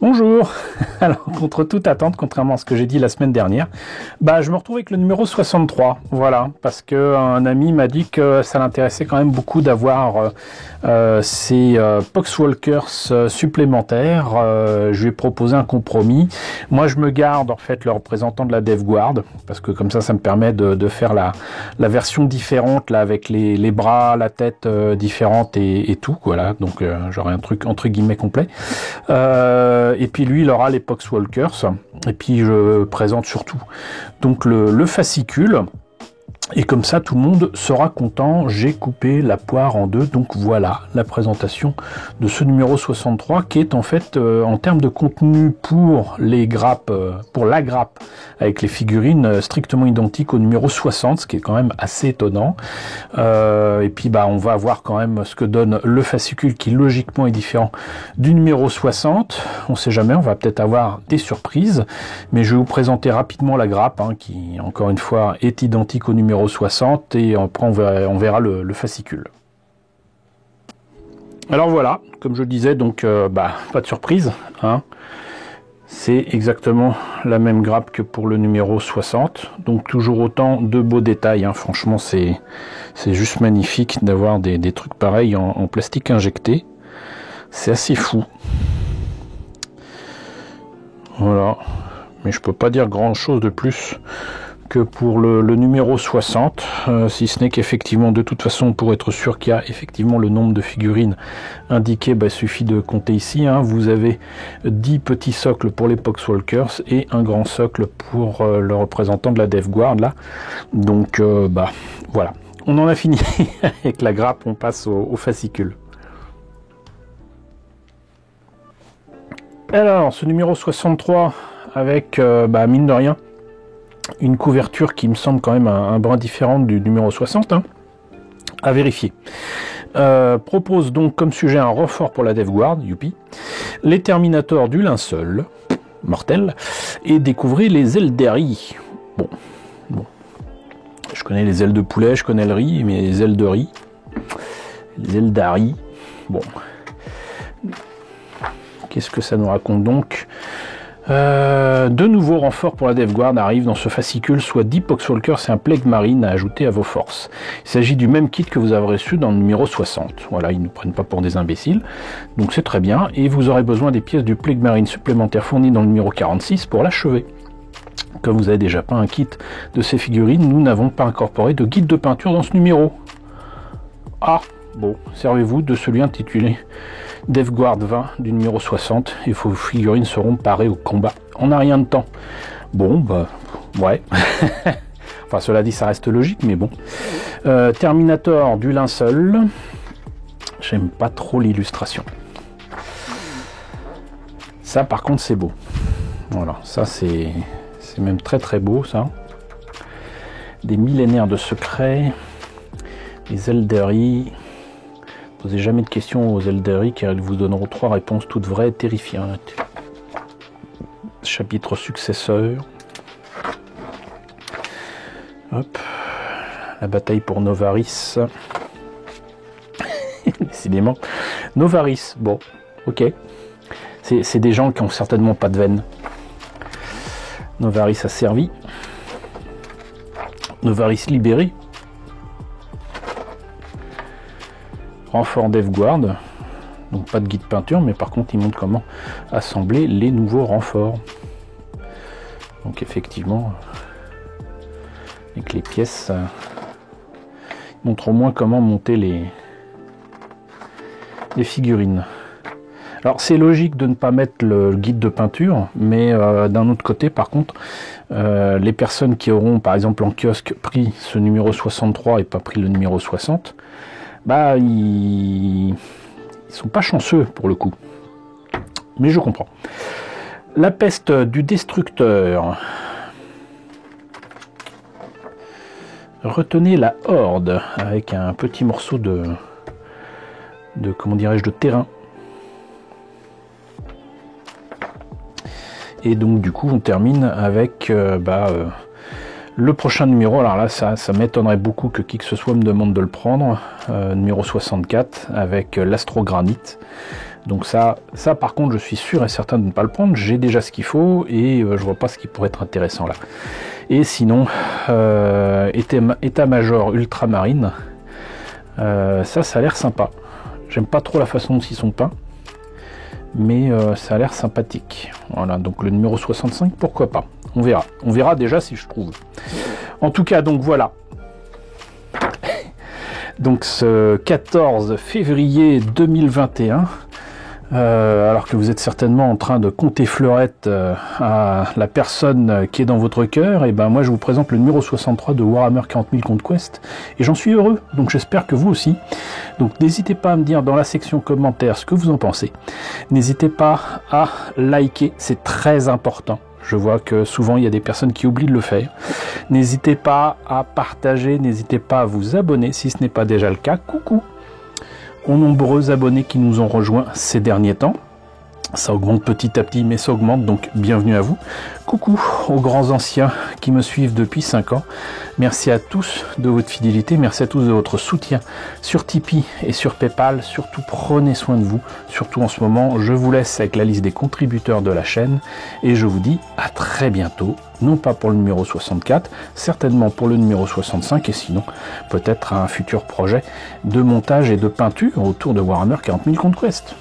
Bonjour. Alors, contre toute attente, contrairement à ce que j'ai dit la semaine dernière, je me retrouve avec le numéro 63. Voilà, parce que un ami m'a dit que ça l'intéressait quand même beaucoup d'avoir ces Poxwalkers supplémentaires. Je lui ai proposé un compromis. Moi, je me garde en fait le représentant de la DevGuard, parce que comme ça me permet de faire la version différente là avec les bras, la tête différente et tout. Voilà, donc j'aurai un truc entre guillemets complet. Et puis lui, il aura les Poxwalkers. Et puis je présente surtout donc le fascicule. Et comme ça, tout le monde sera content. J'ai coupé la poire en deux. Donc voilà la présentation de ce numéro 63 qui est en fait, en termes de contenu pour les grappes, pour la grappe avec les figurines strictement identique au numéro 60, ce qui est quand même assez étonnant. Et puis on va voir quand même ce que donne le fascicule qui logiquement est différent du numéro 60. On sait jamais, on va peut-être avoir des surprises. Mais je vais vous présenter rapidement la grappe qui, encore une fois, est identique au numéro 60 et après on verra le fascicule. Alors voilà, comme je le disais, donc pas de surprise. C'est exactement la même grappe que pour le numéro 60. Donc toujours autant de beaux détails. Franchement, c'est juste magnifique d'avoir des trucs pareils en plastique injecté. C'est assez fou. Voilà. Mais je peux pas dire grand chose de plus que pour le numéro 60, si ce n'est qu'effectivement, de toute façon, pour être sûr qu'il y a effectivement le nombre de figurines indiqué, il suffit de compter ici. Vous avez 10 petits socles pour les Poxwalkers et un grand socle pour le représentant de la DevGuard là. Donc voilà, on en a fini avec la grappe, on passe au fascicule. Alors, ce numéro 63 avec, mine de rien, une couverture qui me semble quand même un brin différente du numéro 60, à vérifier. Propose donc comme sujet un renfort pour la DevGuard, youpi, les Terminators du linceul, mortel, et découvrez les Eldari. Bon. Je connais les ailes de poulet, je connais le riz, mais les ailes de riz, les Eldari, bon. Qu'est-ce que ça nous raconte donc ? De nouveaux renforts pour la DevGuard arrivent dans ce fascicule, soit 10 Poxwalkers et un Plague Marine à ajouter à vos forces. Il s'agit du même kit que vous avez reçu dans le numéro 60. Voilà, ils ne nous prennent pas pour des imbéciles, donc c'est très bien. Et vous aurez besoin des pièces du Plague Marine supplémentaires fournies dans le numéro 46 pour l'achever. Comme vous avez déjà pas un kit de ces figurines, nous n'avons pas incorporé de guide de peinture dans ce numéro. Ah, bon, servez-vous de celui intitulé DevGuard 20 du numéro 60 et vos figurines seront parées au combat en un rien de temps. Bon, ouais. Enfin, cela dit, ça reste logique, mais bon. Terminator du linceul. J'aime pas trop l'illustration. Ça, par contre, c'est beau. Voilà, ça, c'est même très très beau, ça. Des millénaires de secrets. Les Eldari. Posez jamais de questions aux Eldari car ils vous donneront 3 réponses toutes vraies et terrifiantes. Chapitre successeur. Hop. La bataille pour Novaris. Décidément. Novaris, bon, ok. C'est des gens qui ont certainement pas de veine. Novaris a servi. Novaris libéré. Renfort DevGuard, donc pas de guide peinture, mais par contre il montre comment assembler les nouveaux renforts. Donc effectivement, avec les pièces, il montre au moins comment monter les figurines. Alors c'est logique de ne pas mettre le guide de peinture, mais d'un autre côté par contre, les personnes qui auront par exemple en kiosque pris ce numéro 63 et pas pris le numéro 60, ils sont pas chanceux pour le coup. Mais je comprends. La peste du destructeur. Retenez la horde avec un petit morceau de comment dirais-je, de terrain. Et donc du coup on termine avec le Le prochain numéro, alors là, ça m'étonnerait beaucoup que qui que ce soit me demande de le prendre. Numéro 64 avec l'astrogranite. Donc ça par contre, je suis sûr et certain de ne pas le prendre. J'ai déjà ce qu'il faut et je vois pas ce qui pourrait être intéressant là. Et sinon, état-major ultramarine. Ça a l'air sympa. J'aime pas trop la façon dont ils sont peints. Mais ça a l'air sympathique. Voilà, donc le numéro 65, pourquoi pas. On verra. On verra déjà si je trouve. En tout cas, donc voilà. Donc ce 14 février 2021, alors que vous êtes certainement en train de compter fleurettes à la personne qui est dans votre cœur, et ben moi je vous présente le numéro 63 de Warhammer 40 000 Conquest, et j'en suis heureux, donc j'espère que vous aussi. Donc n'hésitez pas à me dire dans la section commentaires ce que vous en pensez. N'hésitez pas à liker, c'est très important. Je vois que souvent il y a des personnes qui oublient de le faire. N'hésitez pas à partager, n'hésitez pas à vous abonner si ce n'est pas déjà le cas. Coucou aux nombreux abonnés qui nous ont rejoints ces derniers temps. Ça augmente petit à petit, mais ça augmente, donc bienvenue à vous. Coucou aux grands anciens qui me suivent depuis 5 ans. Merci à tous de votre fidélité, merci à tous de votre soutien sur Tipeee et sur Paypal. Surtout, prenez soin de vous. Surtout en ce moment, je vous laisse avec la liste des contributeurs de la chaîne. Et je vous dis à très bientôt. Non pas pour le numéro 64, certainement pour le numéro 65. Et sinon, peut-être un futur projet de montage et de peinture autour de Warhammer 40 000 Conquest.